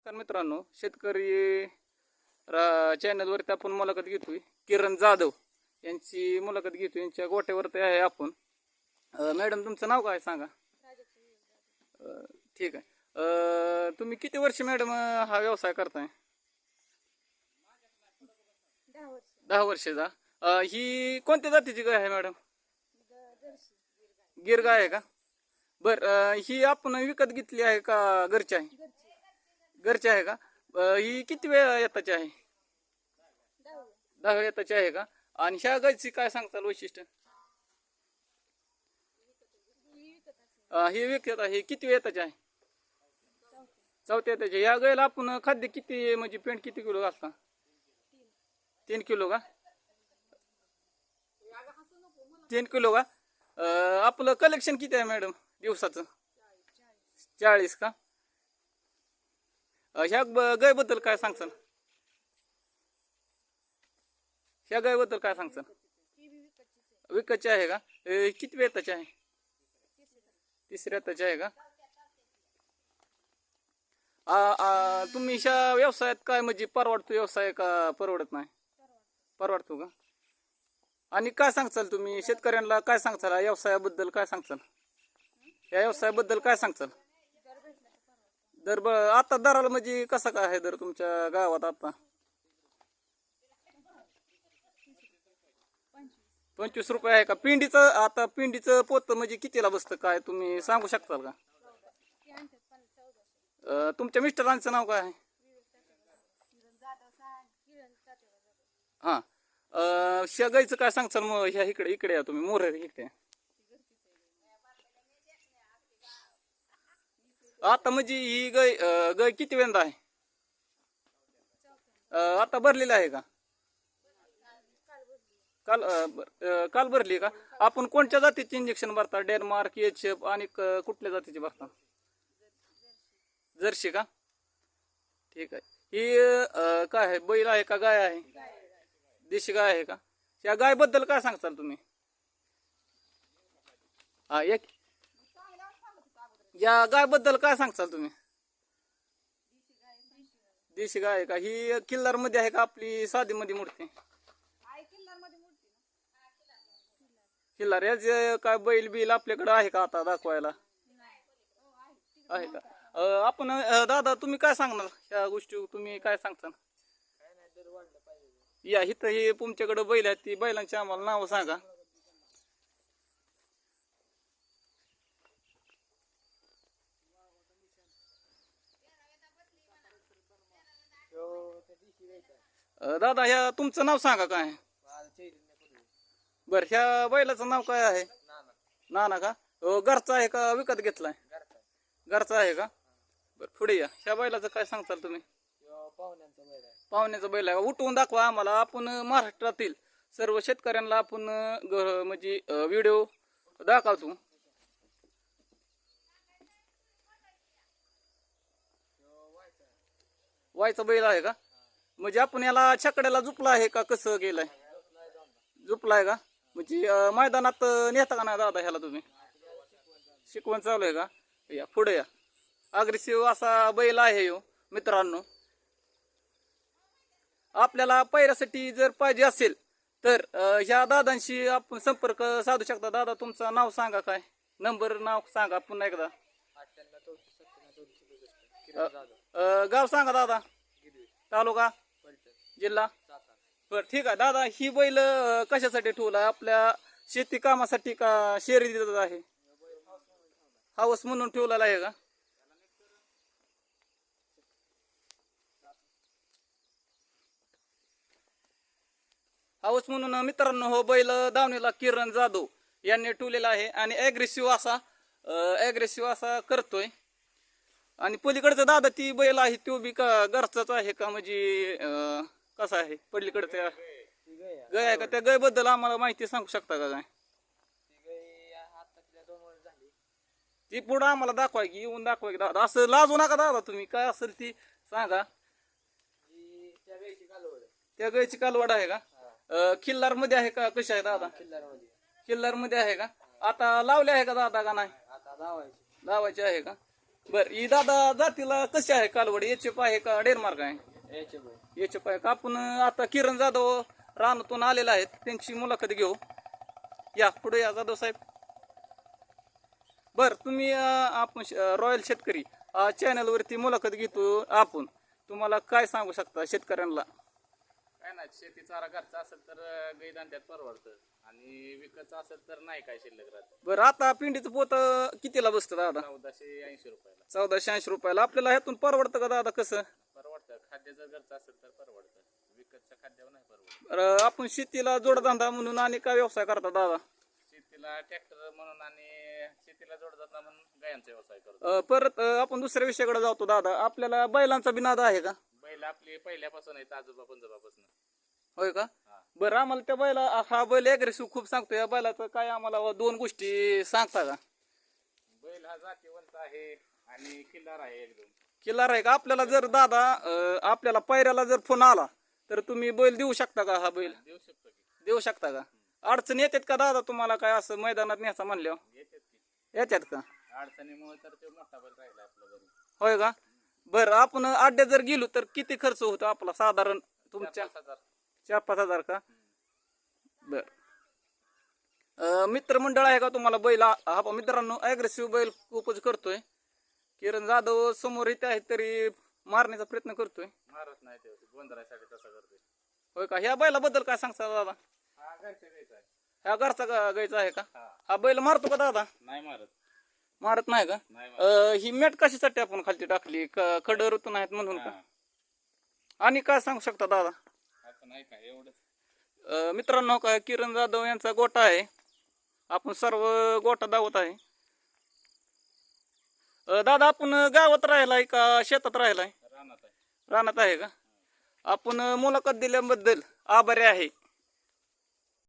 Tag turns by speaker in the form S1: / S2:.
S1: नमस्कार मित्रांनो, शेतकरी चॅनलवरती आपण मुलाखत घेतोय. किरण जाधव यांची मुलाखत घेतोय. यांच्या गोट्यावरती आहे आपण. मॅडम तुमचं नाव काय सांगा? ठीक आहे. तुम्ही किती वर्ष मॅडम हा व्यवसाय करताय? 10 वर्षाचा. ही कोणत्या जातीची गाय आहे मॅडम? गिर गाय आहे का? बर, ही आपण विकत घेतली आहे का घरची आहे? घरची आहे का? ही किती वेळ येताची आहे? 10 वेळ येताची आहे का? आणि ह्या गायची काय सांगताल वैशिष्ट्य? ही विकत आहे. किती वेळ येताची आहे? चौथ्या येताची. या गायला आपण खाद्य किती म्हणजे पेंट किती किलो घालता? 3 किलो का? 3 किलो का? आपलं कलेक्शन किती आहे मॅडम दिवसाचं? 40 का? ह्या गायबद्दल काय सांगचाल? ह्या गायबद्दल काय सांगचाल? विकतची आहे का? किती वेताची आहे? तिसऱ्या येताची आहे का? तुम्ही ह्या व्यवसायात काय म्हणजे परवडतो व्यवसाय का परवडत नाही? परवडतो का? आणि काय सांगचाल तुम्ही शेतकऱ्यांना? काय सांगचाल या व्यवसायाबद्दल? काय सांगचाल या व्यवसायाबद्दल? काय सांगचाल? दर आता दराला म्हणजे कसा काय आहे दर तुमच्या गावात आता? 25 रुपये आहे का? पिंडीचं आता पिंडीचं पोत म्हणजे कितीला बसतं काय तुम्ही सांगू शकताल का? तुमच्या मिस्टरांचं नाव काय आहे? हां. ह्या गाईचं काय सांगचाल मग? ह्या इकडे इकडे या तुम्ही, मोर इकडे. आता म्हणजे ही गाय गाय किती वेंदा आहे? आता भरलेली आहे का? काल भरली का? आपण कोणत्या जातीचे इंजेक्शन भरता? डेन्मार्क, एचएफ आणि कुठल्या जातीचे भरता? जर्सी का? ठीक आहे. ही काय आहे, बैल आहे का गाय आहे? देशी गाय आहे का? या गायबद्दल काय सांगताल तुम्ही? हा, एक या गायबद्दल काय सांगताल तुम्ही? देशी गाय आहे का? ही किल्लार मध्ये आहे का आपली साधी मध्ये मूर्ती? किल्लार. याच काय बैल बिल आपल्याकडे आहे का आता दाखवायला? आहे का? आपण दादा तुम्ही काय सांगणार या गोष्टी? तुम्ही काय सांगता? या इथं हे तुमच्याकडे बैल आहेत, ती बैलांची आम्हाला नाव सांगा. दादा ह्या तुमचं नाव सांगा काय? बर, ह्या बैलाचं नाव काय आहे? नाना का? घरचा आहे का विकत घेतलाय? घरचा आहे का? बर, पुढे या. ह्या बैलाचं काय सांगताल तुम्ही? पाहुण्याचा बैल आहे. उठवून दाखवा आम्हाला. आपण महाराष्ट्रातील सर्व शेतकऱ्यांना आपण म्हणजे व्हिडिओ दाखवतो. वायचा बैल आहे का? म्हणजे आपण याला छकड्याला झुपला आहे का कसं गेलाय? झुपलाय का? म्हणजे मैदानात नेता का नाही दादा ह्याला तुम्ही? शिकवण चालू आहे का? या पुढे या. अग्रेसिव्ह असा बैल आहे हो मित्रांनो. आपल्याला पैऱ्यासाठी जर पाहिजे असेल तर ह्या दादांशी आपण संपर्क साधू शकता. दादा तुमचं नाव सांगा काय? नंबर नाव सांगा पुन्हा एकदा. गाव सांगा दादा. तालुका, जिल्हा. बर, ठीक आहे दादा. ही बैल कशासाठी ठेवला? आपल्या शेती कामासाठी का शर्यतीत आहे? हाऊस म्हणून ठेवलेला आहे का? हाऊस म्हणून मित्रांनो हो बैल दावणीला किरण जाधव यांनी ठेवलेला आहे. आणि ॲग्रेसिव्ह असा करतोय. आणि पलीकडचा दादा ती बैल आहे तो बी का घरचाच आहे का? म्हणजे कसा आहे पलीकडचा गाय आहे का? त्या गायबद्दल आम्हाला माहिती सांगू शकता का काय? ती पुढं आम्हाला दाखवाय की येऊन दाखवाय की दादा. असं लाजू नका दादा, तुम्ही काय असेल ती सांगा. त्या गायची कालवड आहे का? किल्लार मध्ये आहे का? कशी आहे दादा? किल्लार मध्ये आहे का? आता लावले आहे का दादा का नाही? लावायची आहे का? बर ही दादा जातीला कशी आहे कालवड एचएफ आहे का डेन्मार्क आहे
S2: याचे बाई
S1: एचएफ आहे का आपण आता किरण जाधव रानातून आलेले आहेत त्यांची मुलाखत घेऊ या पुढे या जाधव साहेब बर तुम्ही आपण रॉयल शेतकरी चॅनल वरती मुलाखत घेतो आपण तुम्हाला काय सांगू शकता शेतकऱ्यांना
S2: काय नाही शेती चारा घरचा असेल तर गाईदांड्यात परवडतं आणि विकतचं असेल तर नाही काय शिल्लक राहत.
S1: बरं आता पिंडीचं पोत कितीला बसतं दादा
S2: 1480 रुपयाला
S1: 1480 रुपयाला आपल्याला ह्यातून परवडतं का दादा कसं
S2: परवडतं. खाद्य जर घरचं असेल तर परवडतं, विकतचं खाद्यावर नाही परवडत.
S1: बरं, आपण शेतीला जोडधंदा म्हणून आणि काय व्यवसाय करता दादा
S2: शेतीला ट्रॅक्टर म्हणून आणि शेतीला जोडतात म्हणून गायांचा व्यवसाय करतो.
S1: परत आपण दुसऱ्या विषयाकडे जातो दादा आपल्याला बैलांचा बिनाद आहे का
S2: बैल आपली पहिल्यापासून आहेत, आजोबा पंजोबापासून.
S1: होय का
S2: हा.
S1: बरं आम्हाला त्या बैला हा बैल अग्रेसिव्ह खूप सांगतो या बैलाचं काय आम्हाला दोन गोष्टी सांगता का
S2: बैल हा जातीवंत आहे आणि किल्लार आहे एकदम.
S1: किल्लार आहे का आपल्याला जर दादा आपल्याला पायऱ्याला जर फोन आला तर तुम्ही बैल देऊ शकता का हा बैल
S2: देऊ शकतो की.
S1: देऊ शकता का अडचण येतात का दादा तुम्हाला काय असं मैदानात न्यायचं म्हणल्यावर
S2: येतात की.
S1: येतात का
S2: अडचणीमुळे तर ते मोठा बैल राहिला आपल्या घरी.
S1: होय का बरं आपण अड्ड्यात जर गेलो तर किती खर्च होतो आपला साधारण तुमच्या
S2: 4-5 हजार.
S1: 4-5 हजार का बर मित्रमंडळ आहे का तुम्हाला बैल हा मित्रांनो अग्रेसिव्ह बैल खूपच करतोय किरण जाधव समोर इथे आहे तरी मारण्याचा प्रयत्न करतोय
S2: मारत नाही ते गोंधळासाठी तसा करतोय.
S1: होय का ह्या बैलाबद्दल काय सांगता दादा
S2: हा घरच्या गाईचा आहे.
S1: ह्या घरचा गायचा आहे का
S2: हा.
S1: हा बैल मारतो का दादा
S2: नाही मारत.
S1: मारत नाही का
S2: नाही मारत.
S1: ही मेट कशासाठी आपण खालती टाकली खड ऋतून आहेत म्हणून का
S2: हा.
S1: आणि काय सांगू शकता दादा
S2: असं नाही का एवढंच.
S1: मित्रांनो काय किरण जाधव यांचा गोटा आहे आपण सर्व गोटा दावत आहे दादा आपण गावात राहिलाय का शेतात राहिलाय
S2: रानात आहे.
S1: रानात आहे का आपण मुलाखत दिल्याबद्दल आभारी आहे